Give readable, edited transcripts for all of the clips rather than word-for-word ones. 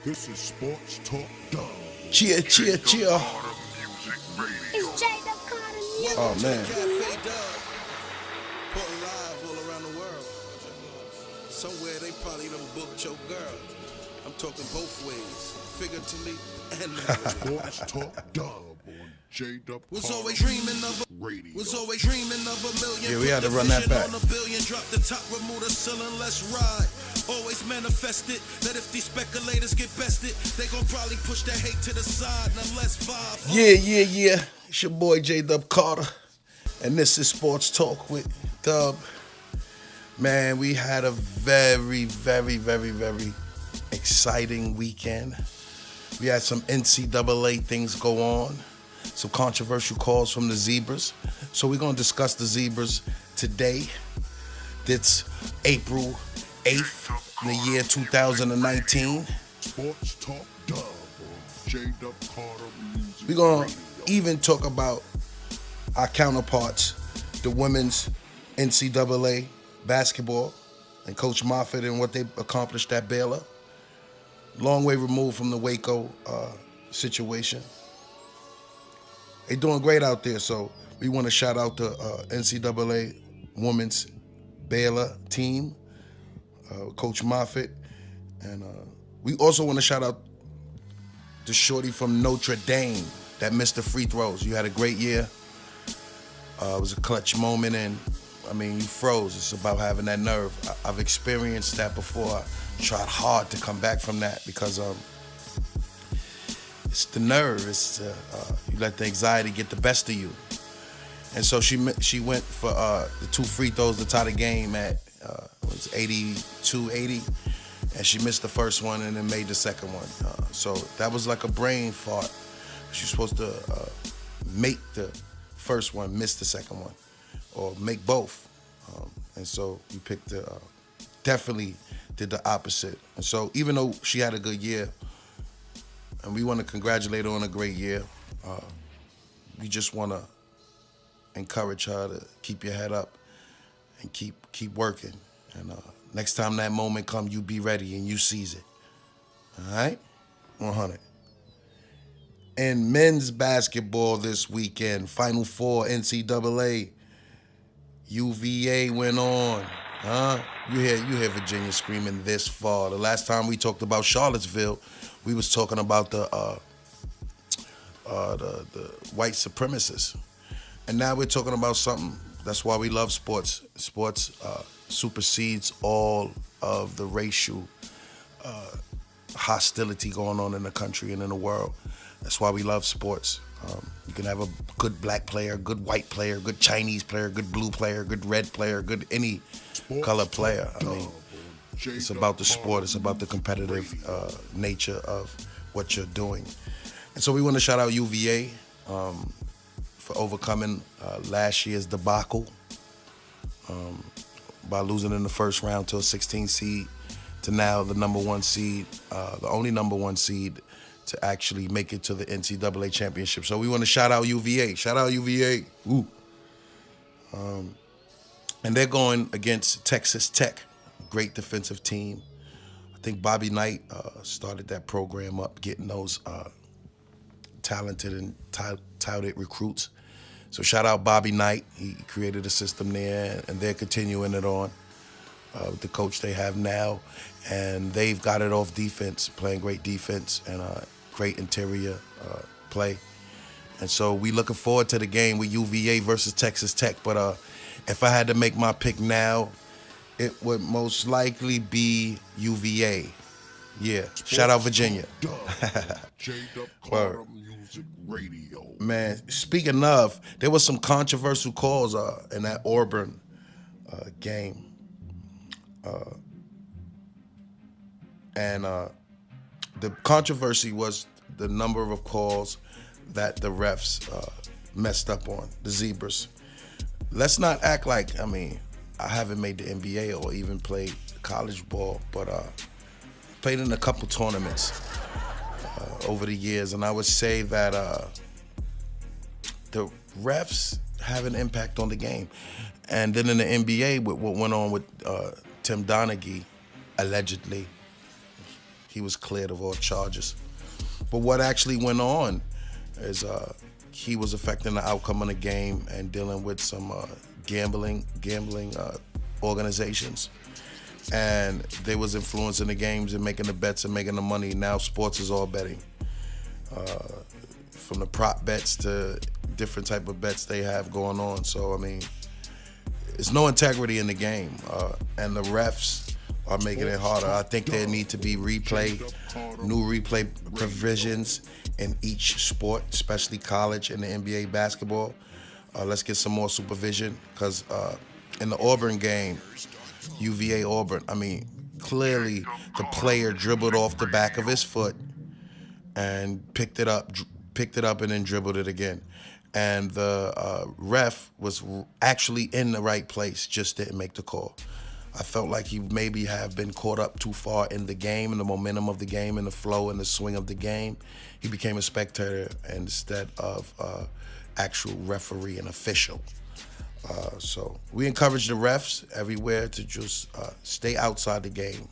This is Sports Talk Dub. Cheer, cheer, cheer. It's Jdub Carter music. Oh, man. Putting live all around the world. Somewhere they probably done booked your girl. I'm talking both ways, figuratively and literally. Sports Talk Dub on Jdub Was Carter always dreaming of a Radio. Was always dreaming of a million. Yeah, we had to Put the run that vision back. On a billion, drop the top, remove the ceiling, let's ride. Always manifested that if these speculators get bested, they gon' probably push that hate to the side and let's vibe. Yeah. It's your boy Jdub Carter, and this is Sports Talk with Dub. Man, we had a very exciting weekend. We had some NCAA things go on, some controversial calls from the Zebras. So we're gonna discuss the Zebras today. It's April 8th in the year 2019. Sports Talk Dub on Jdub Carter Music We're gonna Radio. even talk about our counterparts, the women's NCAA basketball, and Coach Moffitt and what they accomplished at Baylor. Long way removed from the Waco situation. They're doing great out there, so we want to shout out the NCAA women's Baylor team, Coach Moffitt, and we also want to shout out the shorty from Notre Dame that missed the free throws. You had a great year. It was a clutch moment, and I mean, you froze. It's about having that nerve. I've experienced that before. I tried hard to come back from that because it's the nerve. It's you let the anxiety get the best of you. And so she went for the two free throws to tie the game at it was 82-80, and she missed the first one and then made the second one. So that was like a brain fart. She's supposed to make the first one, miss the second one, or make both. And so you picked definitely did the opposite. And so even though she had a good year, and we want to congratulate her on a great year, we just want to encourage her to keep your head up and keep working. And next time that moment comes, you be ready and you seize it. All right? 100. In men's basketball this weekend, Final Four NCAA, UVA went on. You hear Virginia screaming this far. The last time we talked about Charlottesville, we was talking about the white supremacists. And now we're talking about something. That's why we love sports. Sports supersedes all of the racial hostility going on in the country and in the world. That's why we love sports. You can have a good black player, good white player, good Chinese player, good blue player, good red player, good any Sports color Talk player. I Dub mean, on it's Jdub about the sport. Carter It's about the Music competitive Radio. nature of what you're doing. And so we want to shout out UVA for overcoming last year's debacle by losing in the first round to a 16 seed to now the number one seed, the only number one seed to actually make it to the NCAA championship. So we want to shout out UVA. Shout out UVA. Woo. And they're going against Texas Tech, great defensive team. I think Bobby Knight started that program up, getting those talented and touted recruits. So shout out Bobby Knight. He created a system there, and they're continuing it on with the coach they have now. And they've got it off defense, playing great defense and great interior play. And so we looking forward to the game with UVA versus Texas Tech. But if I had to make my pick now, it would most likely be UVA. Yeah, shout out Virginia. Jdub Carter Music Radio. Man, speaking of, there was some controversial calls in that Auburn game. And the controversy was the number of calls that the refs messed up on, the Zebras. Let's not act like, I mean, I haven't made the NBA or even played college ball, but played in a couple tournaments over the years, and I would say that the refs have an impact on the game. And then in the NBA, with what went on with Tim Donaghy, allegedly, he was cleared of all charges. But what actually went on is he was affecting the outcome of the game and dealing with some gambling organizations. And they was influencing the games and making the bets and making the money. Now sports is all betting. From the prop bets to different type of bets they have going on. So, I mean, there's no integrity in the game. And the refs are making it harder. I think there need to be new replay provisions in each sport, especially college and the NBA basketball. Let's get some more supervision, because in the Auburn game, UVA Auburn, I mean, clearly the player dribbled off the back of his foot and picked it up and then dribbled it again. And the ref was actually in the right place, just didn't make the call. I felt like he maybe have been caught up too far in the game, in the momentum of the game, in the flow and the swing of the game. He became a spectator instead of actual referee and official. So we encourage the refs everywhere to just stay outside the game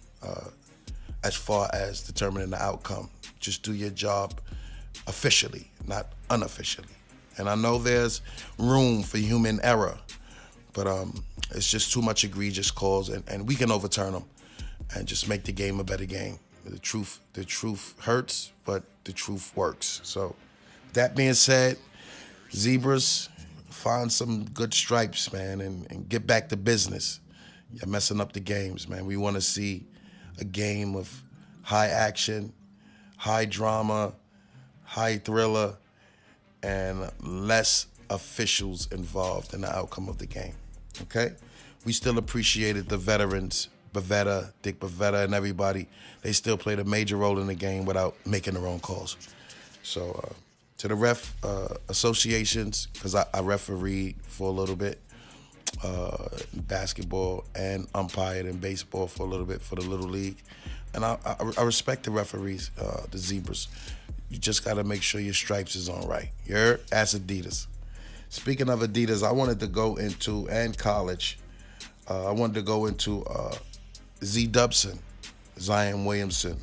as far as determining the outcome. Just do your job officially, not unofficially. And I know there's room for human error, but it's just too much egregious calls, and we can overturn them and just make the game a better game. The truth hurts, but the truth works. So that being said, Zebras, find some good stripes, man, and get back to business. You're messing up the games, man. We want to see a game of high action, high drama, high thriller, and less officials involved in the outcome of the game, okay? We still appreciated the veterans, Bavetta, Dick Bavetta, and everybody. They still played a major role in the game without making their own calls. So to the ref associations, because I refereed for a little bit, basketball, and umpired in baseball for a little bit for the Little League. And I respect the referees, the Zebras. You just got to make sure your stripes is on right. You're as Adidas. Speaking of Adidas, I wanted to go into, and college, I wanted to go into ZDubson, Zion Williamson.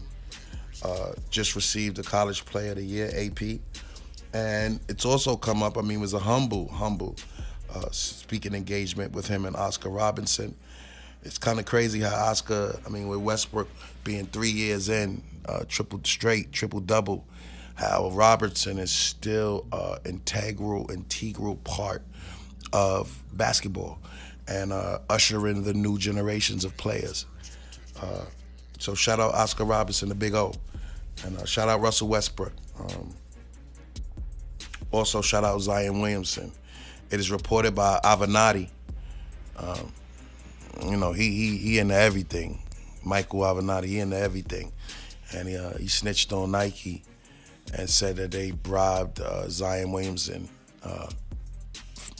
Just received the College Player of the Year, AP. And it's also come up, I mean, it was a humble speaking engagement with him and Oscar Robinson. It's kind of crazy how Oscar, I mean, with Westbrook being 3 years in, triple-double, how Robertson is still integral part of basketball and ushering the new generations of players. So shout out Oscar Robinson, the Big O, and shout out Russell Westbrook. Also shout out Zion Williamson. It is reported by Avenatti. You know, he into everything. Michael Avenatti, he into everything. And he snitched on Nike and said that they bribed Zion Williamson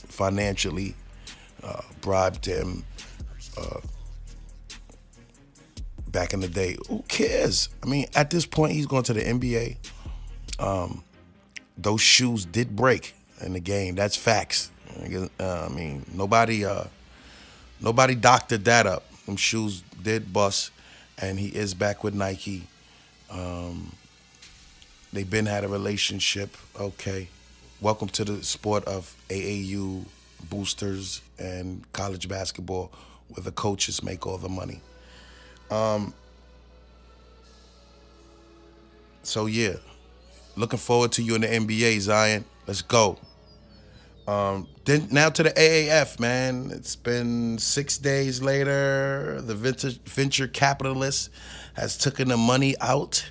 financially, bribed him back in the day. Who cares? I mean, at this point, he's going to the NBA. Those shoes did break in the game. That's facts. I mean, nobody doctored that up. Them shoes did bust, and he is back with Nike. They've been had a relationship. Okay. Welcome to the sport of AAU boosters and college basketball, where the coaches make all the money. So yeah, looking forward to you in the NBA, Zion. Let's go. Then now to the AAF, man. It's been 6 days later. The venture capitalist has taken the money out,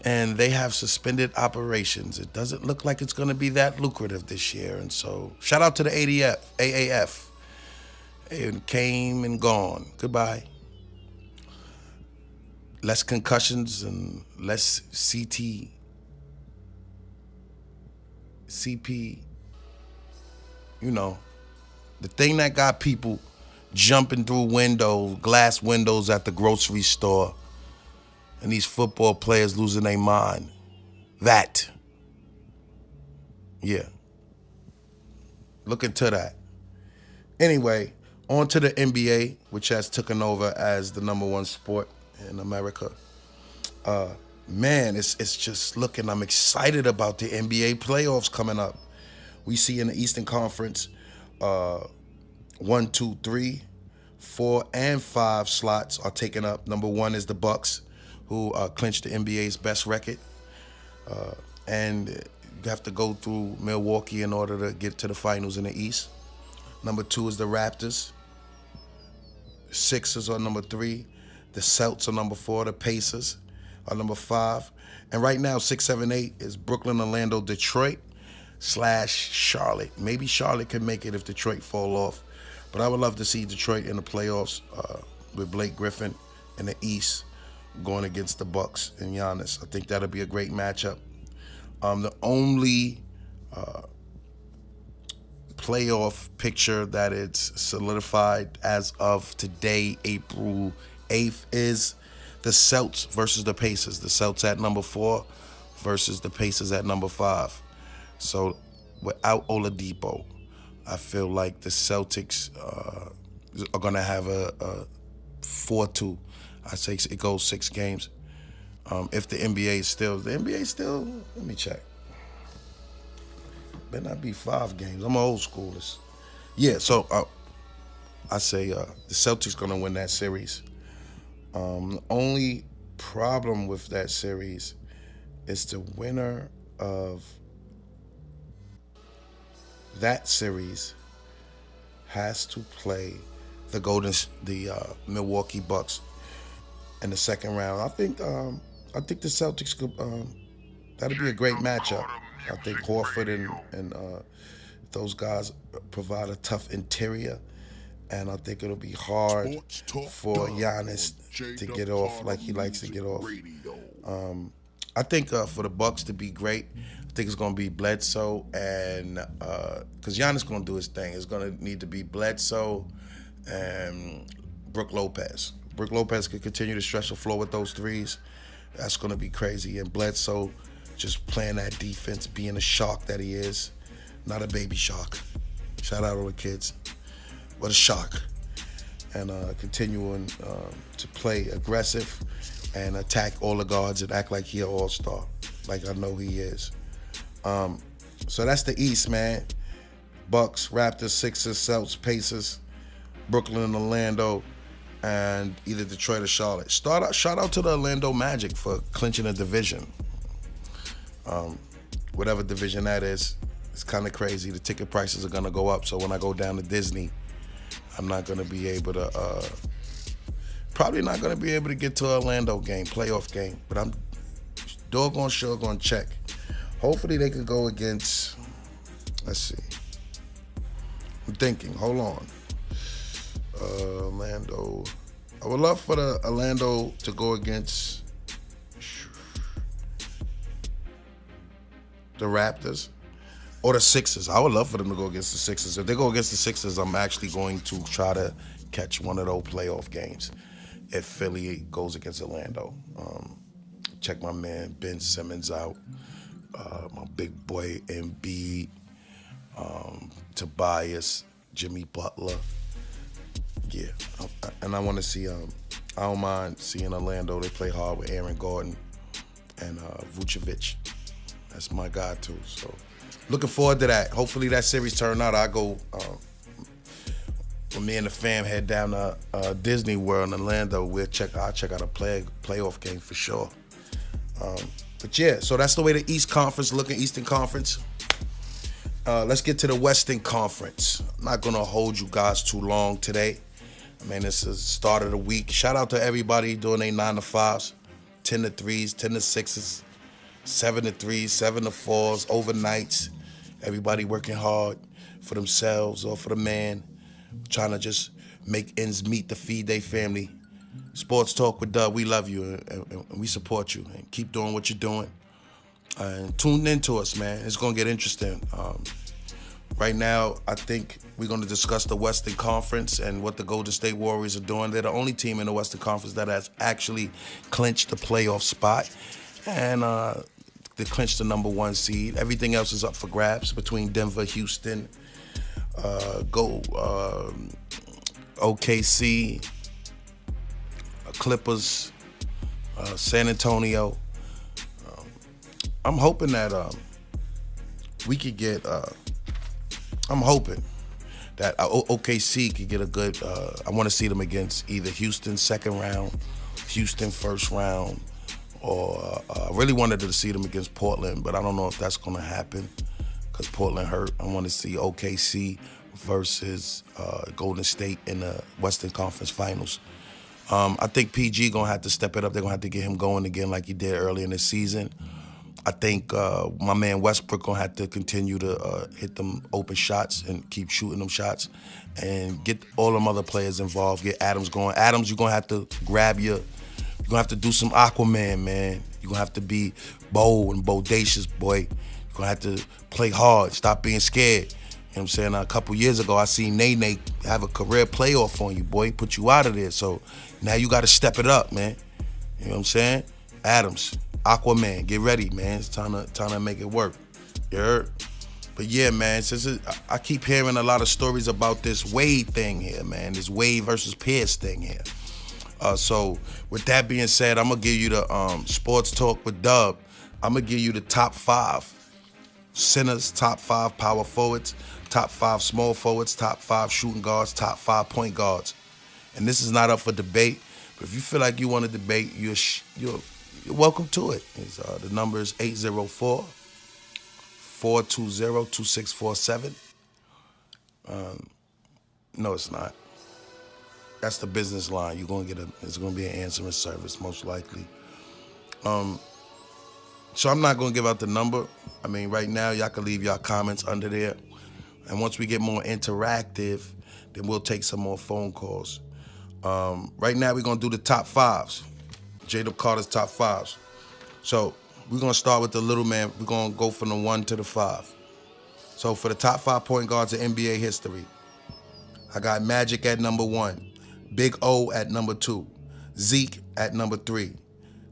and they have suspended operations. It doesn't look like it's going to be that lucrative this year. And so shout out to the AAF. It came and gone. Goodbye. Less concussions and less CP, you know, the thing that got people jumping through glass windows at the grocery store, and these football players losing their mind. That. Yeah. Look into that. Anyway, on to the NBA, which has taken over as the #1 sport in America. Man, it's just looking. I'm excited about the NBA playoffs coming up. We see in the Eastern Conference, 1, 2, 3, 4, and 5 slots are taken up. Number 1 is the Bucks, who clinched the NBA's best record, and you have to go through Milwaukee in order to get to the finals in the East. Number 2 is the Raptors. Sixers are number 3. The Celtics are number 4. The Pacers are number 5. And right now, 6, 7, 8 is Brooklyn, Orlando, Detroit / Charlotte. Maybe Charlotte can make it if Detroit fall off. But I would love to see Detroit in the playoffs with Blake Griffin in the East going against the Bucks and Giannis. I think that'll be a great matchup. The only playoff picture that it's solidified as of today, April 8th, is the Celtics versus the Pacers. The Celtics at number 4 versus the Pacers at number 5. So without Oladipo, I feel like the Celtics are going to have a 4-2. I say it goes 6 games. If the NBA still, let me check. Better not be 5 games. I'm an old schooler. Yeah, so I say the Celtics going to win that series. The only problem with that series is the winner of that series has to play the Milwaukee Bucks in the second round. I think the Celtics could. That'd be a great matchup. I think Horford and those guys provide a tough interior, and I think it'll be hard for Giannis to get off like he likes to get off. I think for the Bucks to be great, I think it's going to be Bledsoe, and because Giannis going to do his thing, it's going to need to be Bledsoe and Brook Lopez. Brook Lopez could continue to stretch the floor with those threes. That's going to be crazy. And Bledsoe just playing that defense, being a shark that he is, not a baby shark. Shout out all the kids. What a shark. And continuing to play aggressive and attack all the guards and act like he an all-star, like I know he is. So that's the East, man. Bucks, Raptors, Sixers, Celtics, Pacers, Brooklyn and Orlando, and either Detroit or Charlotte. Shout out to the Orlando Magic for clinching a division. Whatever division that is, it's kind of crazy. The ticket prices are gonna go up, so when I go down to Disney, I'm not gonna be able to, probably not gonna be able to get to an Orlando game, playoff game, but I'm doggone sure gonna check. Hopefully they could go against, let's see. I'm thinking, hold on. Orlando. I would love for the Orlando to go against the Raptors or the Sixers. I would love for them to go against the Sixers. If they go against the Sixers, I'm actually going to try to catch one of those playoff games if Philly goes against Orlando. Check my man Ben Simmons out, my big boy Embiid, Tobias, Jimmy Butler. Yeah, and I want to see, I don't mind seeing Orlando. They play hard with Aaron Gordon and Vucevic. That's my guy too. So looking forward to that. Hopefully that series turn out. I go, when me and the fam head down to Disney World in Orlando, I'll check out a playoff game for sure. But yeah, so that's the way the East Conference looking, Eastern Conference. Let's get to the Western Conference. I'm not gonna hold you guys too long today. I mean, this is the start of the week. Shout out to everybody doing their 9 to 5s, 10 to 3s, 10 to 6s, 7 to 3s, 7 to 4s, overnights. Everybody working hard for themselves or for the man, trying to just make ends meet to feed their family. Sports Talk with Dub, we love you and we support you. And keep doing what you're doing. And tune into us, man. It's going to get interesting. Right now, I think we're going to discuss the Western Conference and what the Golden State Warriors are doing. They're the only team in the Western Conference that has actually clinched the playoff spot. And they clinched the number 1 seed. Everything else is up for grabs between Denver, Houston, OKC, Clippers, San Antonio. I'm hoping that we could get. I'm hoping that OKC could get a good. I want to see them against either Houston second round, Houston first round, or I really wanted to see them against Portland, but I don't know if that's going to happen because Portland hurt. I want to see OKC versus Golden State in the Western Conference Finals. I think PG going to have to step it up. They're going to have to get him going again like he did early in the season. I think my man Westbrook going to have to continue to hit them open shots and keep shooting them shots and get all them other players involved, get Adams going. Adams, you're going to have to grab your, you're going to have to do some Aquaman, man. You're going to have to be bold and bodacious, boy. You're going to have to play hard, stop being scared. You know what I'm saying? A couple years ago, I seen Nene have a career playoff on you, boy, put you out of there. So now you got to step it up, man. You know what I'm saying? Adams, Aquaman, get ready, man. It's time to make it work. You heard? But yeah, man, I keep hearing a lot of stories about this Wade thing here, man. This Wade versus Pierce thing here. So with that being said, I'm gonna give you the sports talk with Dub. I'm gonna give you the top 5 centers, top 5 power forwards, top 5 small forwards, top 5 shooting guards, top 5 point guards. And this is not up for debate, but if you feel like you want to debate, you're welcome to it. The number is 804-420-2647. No, it's not. That's the business line. You're gonna get it's gonna be an answering service, most likely. So I'm not gonna give out the number. I mean, right now, y'all can leave y'all comments under there. And once we get more interactive, then we'll take some more phone calls. Right now, we're gonna do the top 5s. Jdub Carter's top 5s. So we're gonna start with the little man. We're gonna go from the 1 to the 5. So for the top 5 point guards in NBA history, I got Magic at number 1, Big O at number 2, Zeke at number 3,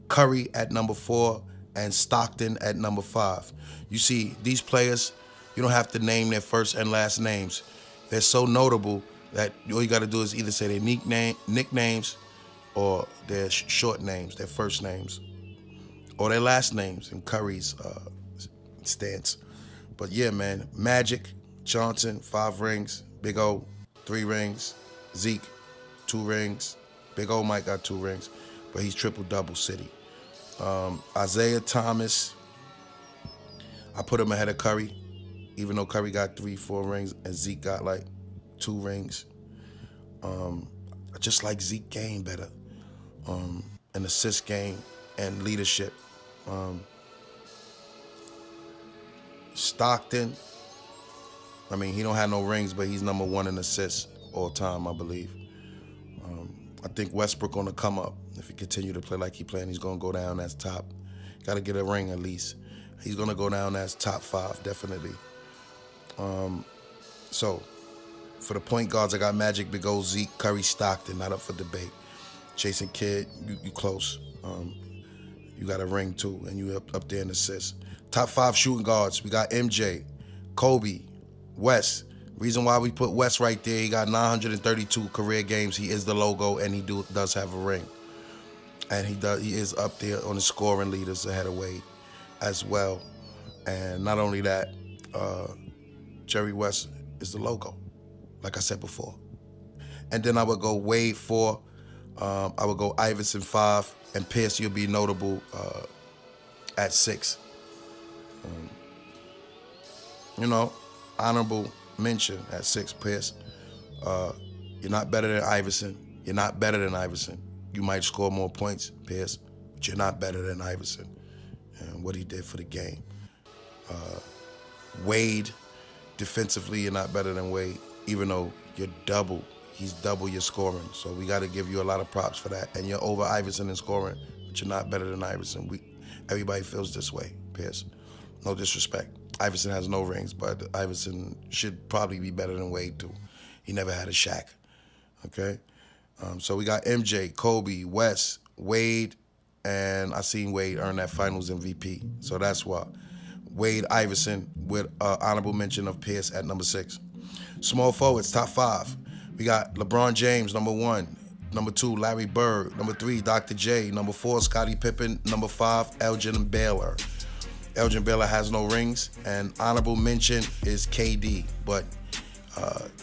Curry at number 4, and Stockton at number 5. You see, these players, you don't have to name their first and last names. They're so notable that all you got to do is either say their nicknames or their short names, their first names, or their last names in Curry's stance. But yeah, man, Magic Johnson, 5 rings, Big O, 3 rings, Zeke, 2 rings. Big O might got 2 rings, but he's triple-double city. Isaiah Thomas, I put him ahead of Curry, even though Curry got 3-4 rings and Zeke got like 2 rings. I just like Zeke game better, and assist game and leadership. Stockton, I mean, he don't have no rings, but he's number 1 in assists all time, I believe. I think Westbrook gonna come up. If he continue to play like he playing, he's gonna go down as top. Gotta get a ring at least. He's gonna go down as top 5, definitely. So for the point guards, I got Magic, Big O, Zeke, Curry, Stockton, not up for debate. Jason Kidd, you close. You got a ring too, and you up there in assists. Top 5 shooting guards, we got MJ, Kobe, West. Reason why we put West right there, he got 932 career games. He is the logo, and he does have a ring. And he is up there on the scoring leaders ahead of Wade as well. And not only that, Jerry West is the logo, like I said before. And then I would go Wade 4, I would go Iverson 5, and Pierce, you'll be notable at 6. Honorable mention at 6, Pierce. You're not better than Iverson. You're not better than Iverson. You might score more points, Pierce, but you're not better than Iverson and what he did for the game. Wade, defensively, you're not better than Wade, even though he's double your scoring. So we got to give you a lot of props for that. And you're over Iverson in scoring, but you're not better than Iverson. Everybody feels this way, Pierce. No disrespect. Iverson has no rings, but Iverson should probably be better than Wade too. He never had a Shaq, okay? So we got MJ, Kobe, West, Wade, and I seen Wade earn that Finals MVP. So that's why. Wade, Iverson with honorable mention of Pierce at number 6. Small forwards, top 5. We got LeBron James, number 1. Number 2, Larry Bird. Number 3, Dr. J. Number 4, Scottie Pippen. Number 5, Elgin Baylor. Elgin Baylor has no rings, and honorable mention is KD. But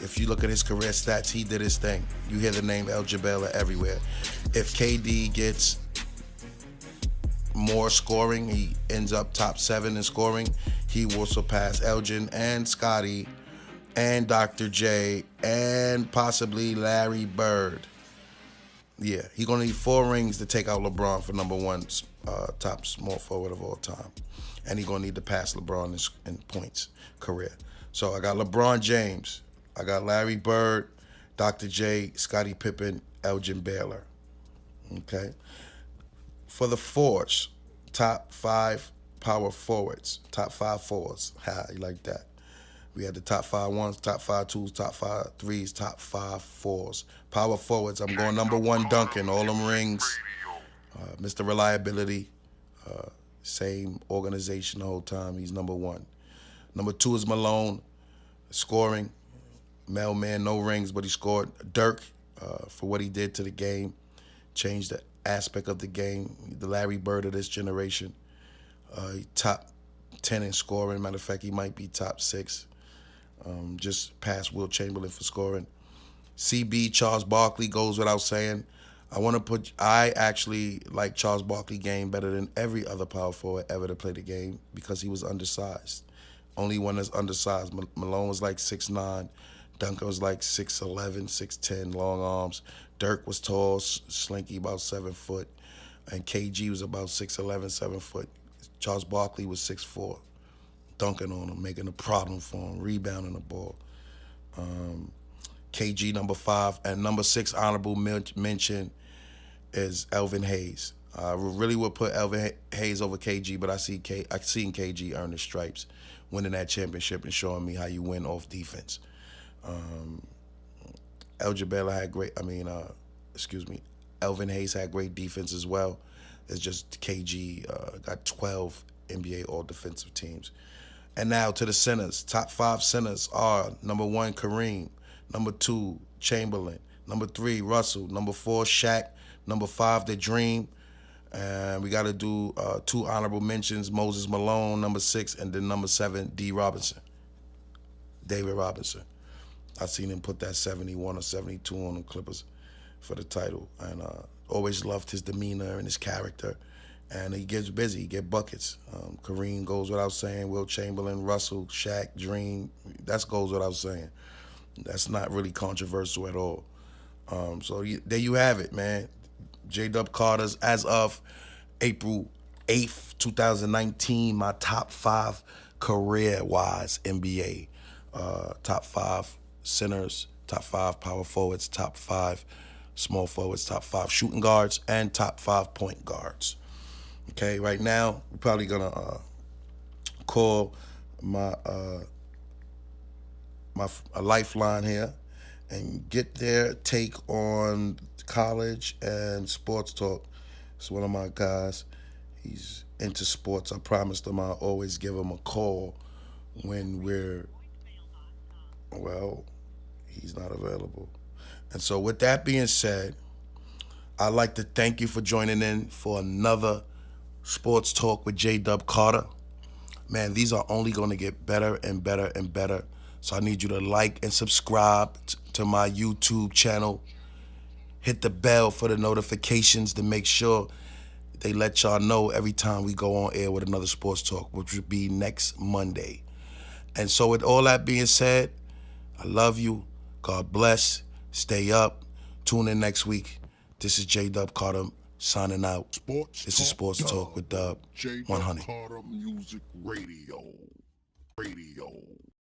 if you look at his career stats, he did his thing. You hear the name Elgin Baylor everywhere. If KD gets more scoring, he ends up top 7 in scoring, he will surpass Elgin and Scottie and Dr. J and possibly Larry Bird. Yeah, he's gonna need 4 rings to take out LeBron for number 1 top small forward of all time. And he's gonna need to pass LeBron in points career. So I got LeBron James, I got Larry Bird, Dr. J, Scottie Pippen, Elgin Baylor. Okay. For the forwards, top 5 power forwards, top 5 forwards. How you like that? We had the top 5 ones, top 5 twos, top 5 threes, top 5 fours. Power forwards, I'm going number 1, Duncan, all them rings. Mr. Reliability, same organization the whole time, he's number 1. Number 2 is Malone, scoring. Mailman, no rings, but he scored. Dirk, for what he did to the game, changed the aspect of the game. The Larry Bird of this generation. He top 10 in scoring. Matter of fact, he might be top 6. Just past Wilt Chamberlain for scoring. CB, Charles Barkley, goes without saying. I actually like Charles Barkley game better than every other power forward ever to play the game because he was undersized. Only one that's undersized. Malone was like 6'9". Duncan was like 6'11", 6'10", long arms. Dirk was tall, slinky, about 7 foot. And KG was about 6'11", 7 foot. Charles Barkley was 6'4". Dunking on him, making a problem for him, rebounding the ball. KG, number 5. And number 6, honorable mention, is Elvin Hayes. I really would put Elvin Hayes over KG, but I seen KG earn the stripes, winning that championship and showing me how you win off defense. Elgin Baylor had Elvin Hayes had great defense as well. It's just KG got 12 NBA all-defensive teams. And now to the centers. Top 5 centers are number 1, Kareem. Number 2, Chamberlain. Number 3, Russell. Number 4, Shaq. Number 5, The Dream. And we got to do 2 honorable mentions, Moses Malone, number 6, and then number 7, David Robinson. I seen him put that 71 or 72 on the Clippers for the title. And always loved his demeanor and his character. And he gets busy, he get buckets. Kareem goes without saying, Wilt Chamberlain, Russell, Shaq, Dream, that goes without saying. That's not really controversial at all. So there you have it, man. Jdub Carter's, as of April 8th, 2019, my top 5 career-wise NBA. Top 5 centers, top 5 power forwards, top 5 small forwards, top 5 shooting guards, and top 5 point guards. Okay, right now, we're probably going to call my a lifeline here and get their take on college and sports talk. It's one of my guys. He's into sports. I promised him I'll always give him a call when he's not available. And so with that being said, I'd like to thank you for joining in for another Sports Talk with Jdub Carter. Man, these are only going to get better and better and better. So I need you to like and subscribe to my YouTube channel. Hit the bell for the notifications to make sure they let y'all know every time we go on air with another Sports Talk, which will be next Monday. And so with all that being said, I love you. God bless. Stay up. Tune in next week. This is Jdub Carter signing out. This is Sports Talk with Dub 100. Jdub Carter Music Radio.